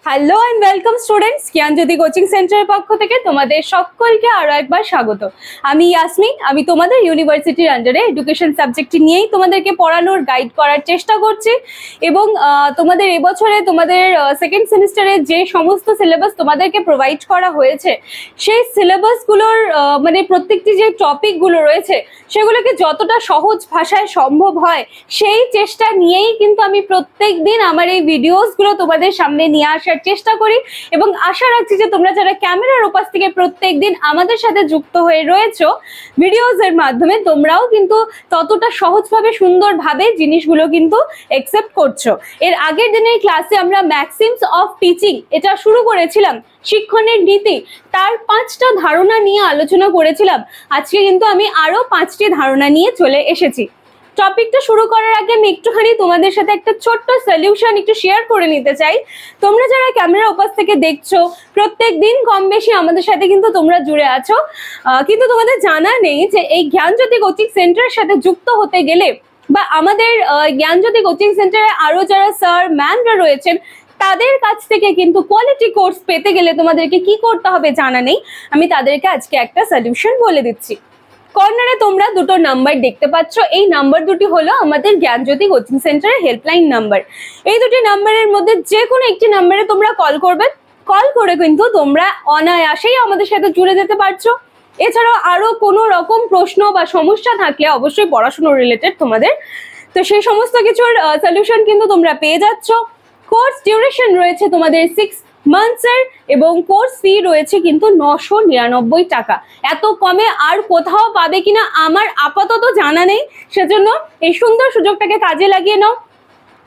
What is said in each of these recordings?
Hello and welcome students, Gyanjyoti coaching সেন্টারের পক্ষ থেকে তোমাদের সকলকে আরো একবার স্বাগত। আমি ইয়াসমিন, আমি তোমাদের ইউনিভার্সিটির আন্ডারে এডুকেশন সাবজেক্টটি নিয়েই তোমাদেরকে পড়ানোর গাইড করার চেষ্টা করছি এবং তোমাদের এবছরে তোমাদের সেকেন্ড সেমিস্টারে যে সমস্ত সিলেবাস তোমাদেরকে প্রোভাইড করা হয়েছে সেই সিলেবাসগুলোর মানে প্রত্যেকটি যে টপিকগুলো রয়েছে সেগুলোকে যতটা সহজ ভাষায় সম্ভব হয় সেই চেষ্টা নিয়েই কিন্তু আমি প্রত্যেক দিন আমার এই ভিডিওসগুলো তোমাদের সামনে নিয়ে আসার চেষ্টা করি এবং আশা রাখছি যে তোমরা যারা ক্যামেরার ওপাশ থেকে প্রত্যেকদিন আমাদের সাথে যুক্ত হয়ে রয়েছো ভিডিওস এর মাধ্যমে তোমরাও কিন্তু ততটা সহজভাবে সুন্দরভাবে জিনিসগুলো কিন্তু অ্যাকসেপ্ট করছো। এর আগের দিনের ক্লাসে আমরা ম্যাক্সিমস অফ টিচিং এটা শুরু করেছিলাম, শিক্ষণের নীতি, তার 5টা ধারণা নিয়ে আলোচনা করেছিলাম। আজকে কিন্তু আমি আরো 5টি ধারণা নিয়ে চলে এসেছি। টপিকটা শুরু করার আগে আমি একটুখানি তোমাদের সাথে একটা ছোট্ট সলিউশন একটু শেয়ার করে নিতে চাই। তোমরা যারা ক্যামেরা ওপাশ থেকে দেখছো প্রত্যেক দিন কম বেশি আমাদের সাথে কিন্তু তোমরা জুড়ে আছো, কিন্তু তোমাদের জানা নেই যে এই জ্ঞানজ্যোতি কোচিং সেন্টারের সাথে যুক্ত হতে গেলে বা আমাদের জ্ঞানজ্যোতি কোচিং সেন্টারে আরো যারা স্যার ম্যামরা রয়েছেন তাদের কাছ থেকে কিন্তু কোয়ালিটি কোর্স পেতে গেলে তোমাদেরকে কি করতে হবে জানা নেই। আমি তাদেরকে আজকে একটা সলিউশন বলে দিচ্ছি। কর্নারে তোমরা দুটো নাম্বার দেখতে পাচ্ছ, এই নাম্বার দুটি হলো আমাদের জ্ঞানজ্যোতি কোচিং সেন্টারের হেল্পলাইন নাম্বার। এই দুটি নাম্বারের মধ্যে যে কোনো একটি নাম্বারে তোমরা কল করবে, কল করে কিন্তু তোমরা অনায়াসেই আমাদের সাথে জুড়ে যেতে পারছো। এছাড়াও আরো কোনো রকম প্রশ্ন বা সমস্যা থাকলে অবশ্যই পড়াশোনা রিলেটেড তোমাদের, তো সেই সমস্ত কিছুর সলিউশন কিন্তু তোমরা পেয়ে যাচ্ছ। কোর্স ডিউরেশন রয়েছে তোমাদের 6 মান্থসের এবং কোর্স ফি রয়েছে কিন্তু 999 টাকা। এত কমে আর কোথাও পাবে কিনা আমার আপাতত জানা নেই, সেজন্য এই সুন্দর সুযোগটাকে কাজে লাগিয়ে নাও।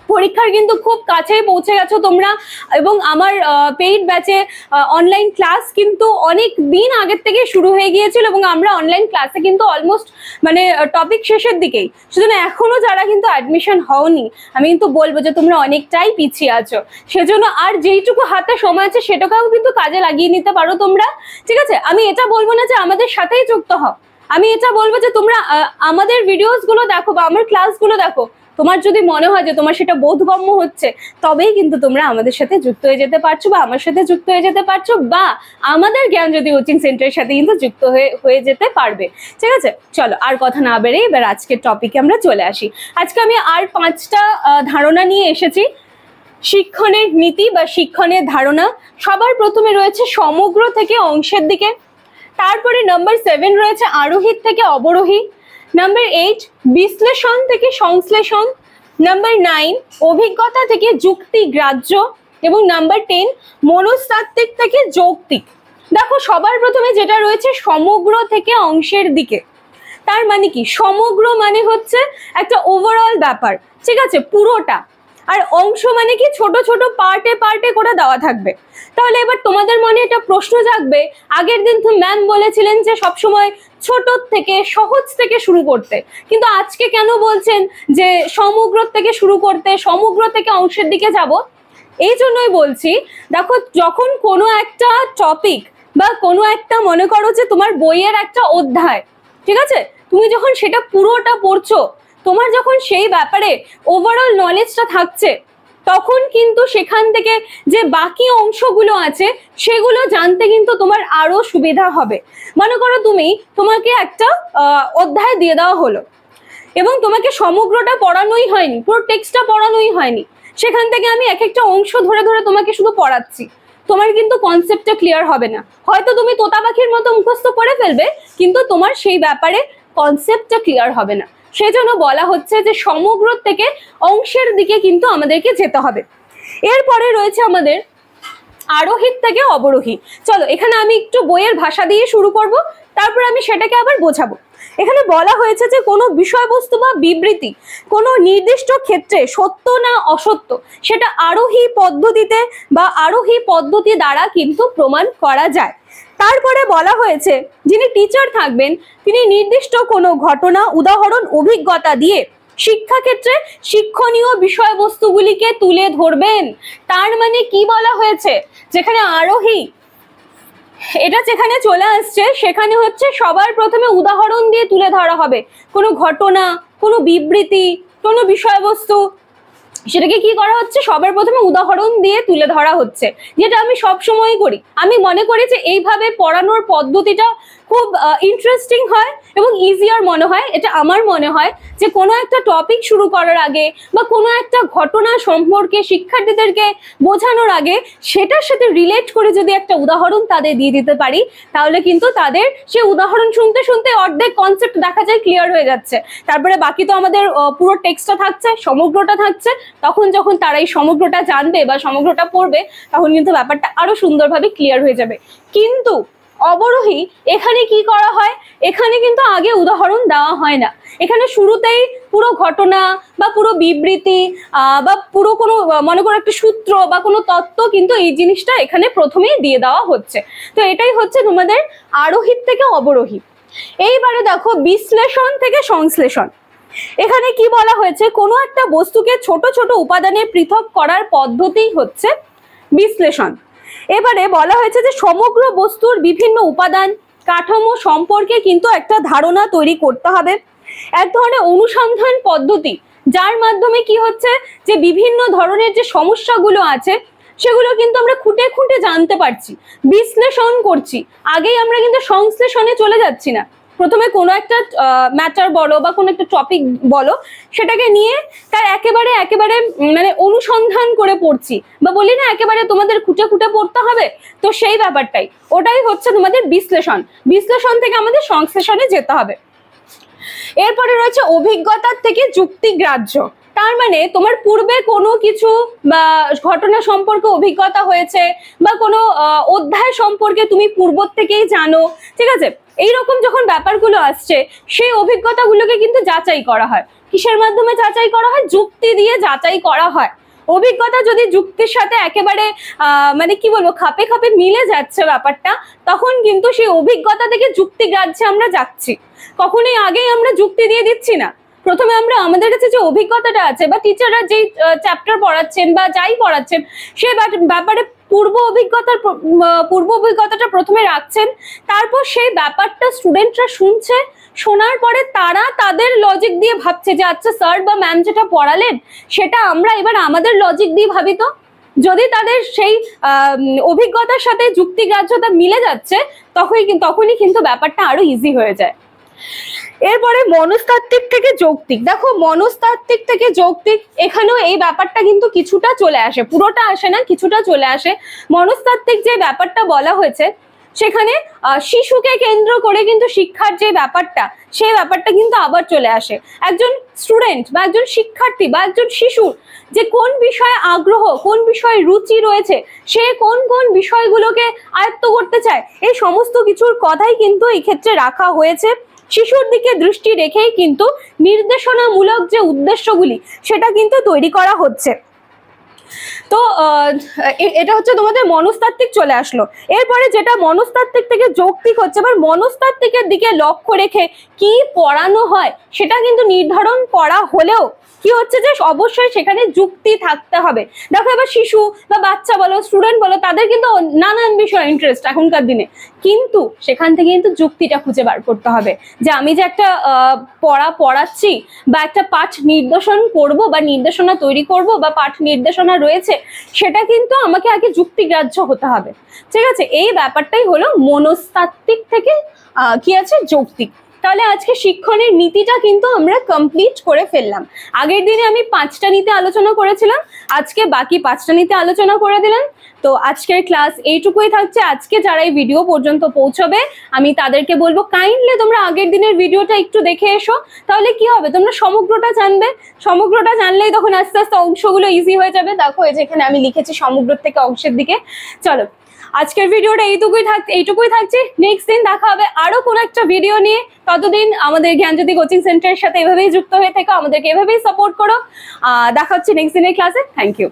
পরীক্ষার কিন্তু খুব কাছেই পৌঁছে গেছো তোমরা এবং আমার পেইড ব্যাচে অনলাইন ক্লাস কিন্তু অনেক দিন আগের থেকে শুরু হয়ে গিয়েছিল এবং আমরা অনলাইন ক্লাসে কিন্তু অলমোস্ট মানে টপিক শেষের দিকেই। সেজন্য এখনো যারা কিন্তু অ্যাডমিশন হওনি আমি কিন্তু বলবো যে তোমরা অনেকটাই পিছিয়ে আছো, সেজন্য আর যেইটুকু হাতে সময় আছে সেটাকেও কিন্তু কাজে লাগিয়ে নিতে পারো তোমরা, ঠিক আছে? আমি এটা বলবো না যে আমাদের সাথেই যুক্ত হও, আমি এটা বলবো যে তোমরা আমাদের ভিডিওসগুলো দেখো বা আমার ক্লাসগুলো দেখো। তোমার যদি মনে হয় যে তোমার সেটা বোধগম্য হচ্ছে তবেই কিন্তু তোমরা আমাদের সাথে যুক্ত হয়ে যেতে পারছো বা আমার সাথে যুক্ত হয়ে যেতে পারছো বা আমাদের জ্ঞানজ্যোতি কোচিং সেন্টারের সাথে কিন্তু যুক্ত হয়ে যেতে পারবে, ঠিক আছে? চলো আর কথা না বেড়ে এবার আজকের টপিকে আমরা চলে আসি। আজকে আমি আর 5টা ধারণা নিয়ে এসেছি শিক্ষণের নীতি বা শিক্ষণের ধারণা। সবার প্রথমে রয়েছে সমগ্র থেকে অংশের দিকে, তারপরে নাম্বার 7 রয়েছে আরোহী থেকে অবরোহী, নাম্বার 8 বিশ্লেষণ থেকে সংশ্লেষণ, নাম্বার 9 অভিজ্ঞতা থেকে যুক্তি গ্রাহ্য এবং নাম্বার 10 মনস্তাত্ত্বিক থেকে যৌক্তিক। দেখো সবার প্রথমে যেটা রয়েছে সমগ্র থেকে অংশের দিকে, তার মানে কি? সমগ্র মানে হচ্ছে একটা ওভারঅল ব্যাপার, ঠিক আছে, পুরোটা। আর অংশ মানে কি? ছোট ছোট পার্টে পার্টে করে দেওয়া থাকবে। তাহলে এবার তোমাদের মনে একটা প্রশ্ন জাগবে, আগের দিন তো ম্যাম বলেছিলেন যে সবসময় ছোট থেকে সহজ থেকে শুরু করতে, কিন্তু আজকে কেন বলছেন যে সমগ্র থেকে শুরু করতে, সমগ্র থেকে অংশের দিকে যাব? এই জন্যই বলছি, দেখো যখন কোনো একটা টপিক বা কোনো একটা মনে করো যে তোমার বইয়ের একটা অধ্যায়, ঠিক আছে, তুমি যখন সেটা পুরোটা পড়ছো, তোমার যখন সেই ব্যাপারে ওভারঅল নলেজটা থাকছে তখন কিন্তু সেখান থেকে যে বাকি অংশগুলো আছে সেগুলো জানতে কিন্তু তোমার আরো সুবিধা হবে। মনে করো তোমাকে একটা অধ্যায় দিয়ে দেওয়া হলো এবং তোমাকে সমগ্রটা পড়ানোই হয়নি, পুরো টেক্সটটা পড়ানোই হয়নি, সেখান থেকে আমি এক একটা অংশ ধরে ধরে তোমাকে শুধু পড়াচ্ছি, তোমার কিন্তু কনসেপ্টটা ক্লিয়ার হবে না। হয়তো তুমি তোতা পাখির মতো মুখস্থ করে ফেলবে কিন্তু তোমার সেই ব্যাপারে কনসেপ্টটা ক্লিয়ার হবে না। সেজন্য বলা হচ্ছে যে সমগ্র থেকে অংশের দিকে কিন্তু আমাদেরকে যেতে হবে। এরপরে রয়েছে আমাদের আরোহী থেকে অবরোহী। চলো এখানে আমি একটু বইয়ের ভাষা দিয়ে শুরু করব, তারপর আমি সেটাকে আবার বোঝাবো। এখানে বলা হয়েছে যে কোনো বিষয়বস্তু বা বিবৃতি কোনো নির্দিষ্ট ক্ষেত্রে সত্য না অসত্য সেটা আরোহী পদ্ধতিতে বা আরোহী পদ্ধতি দ্বারা কিন্তু প্রমাণ করা যায়। তারপরে বলা হয়েছে যিনি টিচার থাকবেন তিনি নির্দিষ্ট কোনো ঘটনা, উদাহরণ, অভিজ্ঞতা দিয়ে শিক্ষাক্ষেত্রে শিক্ষণীয় বিষয়বস্তুগুলিকে তুলে ধরবেন। তার মানে কি বলা হয়েছে, যেখানে আরোহী এটা যেখানে চলে আসছে সেখানে হচ্ছে সবার প্রথমে উদাহরণ দিয়ে তুলে ধরা হবে কোনো ঘটনা, কোনো বিবৃতি, কোনো বিষয়বস্তু, সেটাকে কি করা হচ্ছে, সবার প্রথমে উদাহরণ দিয়ে তুলে ধরা হচ্ছে, যেটা আমি সব সময় করি। আমি মনে করি যে এইভাবে পড়ানোর পদ্ধতিটা খুব ইন্টারেস্টিং হয় এবং ইজিয়ার মনে হয়। এটা আমার মনে হয় যে কোনো একটা টপিক শুরু করার আগে বা কোনো একটা ঘটনা সম্পর্কে শিক্ষার্থীদেরকে বোঝানোর আগে সেটার সাথে রিলেট করে যদি একটা উদাহরণ তাদের দিয়ে দিতে পারি, তাহলে কিন্তু তাদের সে উদাহরণ শুনতে শুনতে অর্ধেক কনসেপ্ট দেখা যায় ক্লিয়ার হয়ে যাচ্ছে। তারপরে বাকি তো আমাদের পুরো টেক্সটটা থাকছে, সমগ্রটা থাকছে। তখন যখন তারা এই সমগ্রটা জানবে বা সমগ্রটা পড়বে, তখন কিন্তু ব্যাপারটা আরো সুন্দরভাবে ক্লিয়ার হয়ে যাবে। কিন্তু অবরোহী এখানে কি করা হয়, এখানে কিন্তু আগে উদাহরণ দেওয়া হয় না। এখানে শুরুতেই পুরো ঘটনা বা পুরো বিবৃতি বা পুরো কোনো মনে করো একটা সূত্র বা কোনো তত্ত্ব, কিন্তু এই জিনিসটা এখানে প্রথমেই দিয়ে দেওয়া হচ্ছে। তো এটাই হচ্ছে তোমাদের আরোহীর থেকে অবরোহী। এইবারে দেখো বিশ্লেষণ থেকে সংশ্লেষণ। এখানে কি বলা হয়েছে, কোনো একটা বস্তুকে ছোট ছোট উপাদানে পৃথক করার পদ্ধতি হচ্ছে বিশ্লেষণ। এবারে বলা হয়েছে যে সমগ্র বস্তুর বিভিন্ন উপাদান কাঠামো সম্পর্কে কিন্তু একটা ধারণা তৈরি করতে হবে। এক ধরনের অনুসন্ধান পদ্ধতি, যার মাধ্যমে কি হচ্ছে যে বিভিন্ন ধরনের যে সমস্যাগুলো আছে সেগুলো কিন্তু আমরা খুঁটে খুঁটে জানতে পারছি, বিশ্লেষণ করছি। আগেই আমরা কিন্তু সংশ্লেষণে চলে যাচ্ছি না। প্রথমে কোনো একটা ম্যাটার বলো বা কোনো একটা টপিক বলো, সেটাকে নিয়ে তার একেবারে মানে অনুসন্ধান করে পড়ছি, বা বলি না একেবারে তোমাদের খুঁটে খুঁটে পড়তে হবে। তো সেই ব্যাপারটাই, ওটাই হচ্ছে তোমাদের বিশ্লেষণ। বিশ্লেষণ থেকে আমাদের সংশ্লেষণে যেতে হবে। এরপরে রয়েছে অভিজ্ঞতার থেকে যুক্তিগ্রাহ্য। তার মানে তোমার পূর্বে কোনো কিছু বা ঘটনা সম্পর্কে অভিজ্ঞতা হয়েছে বা কোনো অধ্যায় সম্পর্কে তুমি পূর্ব থেকেই জানো, ঠিক আছে? এইরকম যখন ব্যাপারগুলো আসছে, সেই অভিজ্ঞতাগুলোকে কিন্তু যাচাই করা হয়। কিসের মাধ্যমে যাচাই করা হয়? যুক্তি দিয়ে যাচাই করা হয়। অভিজ্ঞতা যদি যুক্তির সাথে একেবারে মানে কি বলবো, খাপে খাপে মিলে যাচ্ছে ব্যাপারটা, তখন কিন্তু সেই অভিজ্ঞতা থেকে যুক্তিগ্রাহ্যে আমরা যাচ্ছি। কখনোই আগেই আমরা যুক্তি দিয়ে দিচ্ছি না। প্রথমে আমরা আমাদের কাছে যে অভিজ্ঞতাটা আছে বা টিচাররা যেই চ্যাপ্টার পড়াচ্ছেন বা যাই পড়াচ্ছেন, সে ব্যাপারে পূর্ব অভিজ্ঞতাটা প্রথমে রাখছেন। তারপর সেই ব্যাপারটা স্টুডেন্টরা শুনছে, শোনার পরে তারা তাদের লজিক দিয়ে ভাবছে যে আচ্ছা স্যার বা ম্যাম যেটা পড়ালেন সেটা আমরা এবার আমাদের লজিক দিয়ে ভাবি। তো যদি তাদের সেই অভিজ্ঞতার সাথে যুক্তিগ্রাহ্যতা মিলে যাচ্ছে, তখনই কিন্তু ব্যাপারটা আরো ইজি হয়ে যায়। এরপরে মনস্তাত্ত্বিক থেকে যৌক্তিক। দেখো মনস্তাত্ত্বিক থেকে যৌক্তিক, এখানেও এই ব্যাপারটা কিন্তু কিছুটা চলে আসে, পুরোটা আসে না, কিছুটা চলে আসে। মনস্তাত্ত্বিক যে ব্যাপারটা বলা হয়েছে, সেখানে শিশুকে কেন্দ্র করে কিন্তু শিক্ষার যে ব্যাপারটা, সেই ব্যাপারটা কিন্তু আবার চলে আসে। একজন স্টুডেন্ট বা একজন শিক্ষার্থী বা একজন শিশুর যে কোন বিষয়ে আগ্রহ, কোন বিষয়ে রুচি রয়েছে, সে কোন কোন বিষয়গুলোকে আয়ত্ত করতে চায়, এই সমস্ত কিছুর কথাই কিন্তু এই ক্ষেত্রে রাখা হয়েছে। শিশুর দিকে দৃষ্টি রেখেই কিন্তু নির্দেশনামূলক যে উদ্দেশ্যগুলি, সেটা কিন্তু তৈরি করা হচ্ছে। তো এটা হচ্ছে তোমাদের মনস্তাত্ত্বিক চলে আসলো। এরপরে যেটা মনস্তাত্ত্বিক থেকে যৌক্তিক হচ্ছে, এবার মনস্তাত্ত্বিকের দিকে লক্ষ্য রেখে কি পড়ানো হয় সেটা কিন্তু নির্ধারণ করা হলেও কি হচ্ছে যে অবশ্যই সেখানে যুক্তি থাকতে হবে। দেখো এবার শিশু বা বাচ্চা বলো, স্টুডেন্ট বলো, তাদের কিন্তু নানান বিষয় ইন্টারেস্ট এখনকার দিনে, কিন্তু সেখান থেকে কিন্তু যুক্তিটা খুঁজে বার করতে হবে যে আমি যে একটা পড়াচ্ছি বা একটা পাঠ নির্দেশন করব বা নির্দেশনা তৈরি করব বা পাঠ নির্দেশনা রয়েছে, সেটা কিন্তু আমাকে আগে যুক্তিগ্রাহ্য হতে হবে। ঠিক আছে, এই ব্যাপারটাই হলো মনস্তাত্ত্বিক থেকে কি আছে, যৌক্তিক। তাহলে আজকে শিক্ষণের নীতিটা কিন্তু আমরা কমপ্লিট করে ফেললাম। আগের দিনে আমি 5টা নীতি আলোচনা করেছিলাম, আজকে বাকি 5টা নীতি আলোচনা করে দিলাম। তো আজকের ক্লাস এইটুকুই থাকছে। আজকে যারা এই ভিডিও পর্যন্ত পৌঁছবে, আমি তাদেরকে বলবো কাইন্ডলি তোমরা আগের দিনের ভিডিওটা একটু দেখে এসো। তাহলে কি হবে, তোমরা সমগ্রটা জানবে। সমগ্রটা জানলেই তখন আস্তে আস্তে অংশগুলো ইজি হয়ে যাবে। দেখো এই যেখানে আমি লিখেছি সমগ্র থেকে অংশের দিকে। চলো আজকের ভিডিওটা এইটুকুই থাকছে। নেক্সট দিন দেখা হবে আরো কোনো একটা ভিডিও নিয়ে। ততদিন আমাদের জ্ঞানজ্যোতি কোচিং সেন্টারের সাথে এভাবেই যুক্ত হয়ে থেকো, আমাদেরকে এভাবেই সাপোর্ট করো। দেখা হচ্ছে নেক্সট দিনের ক্লাসে। Thank you.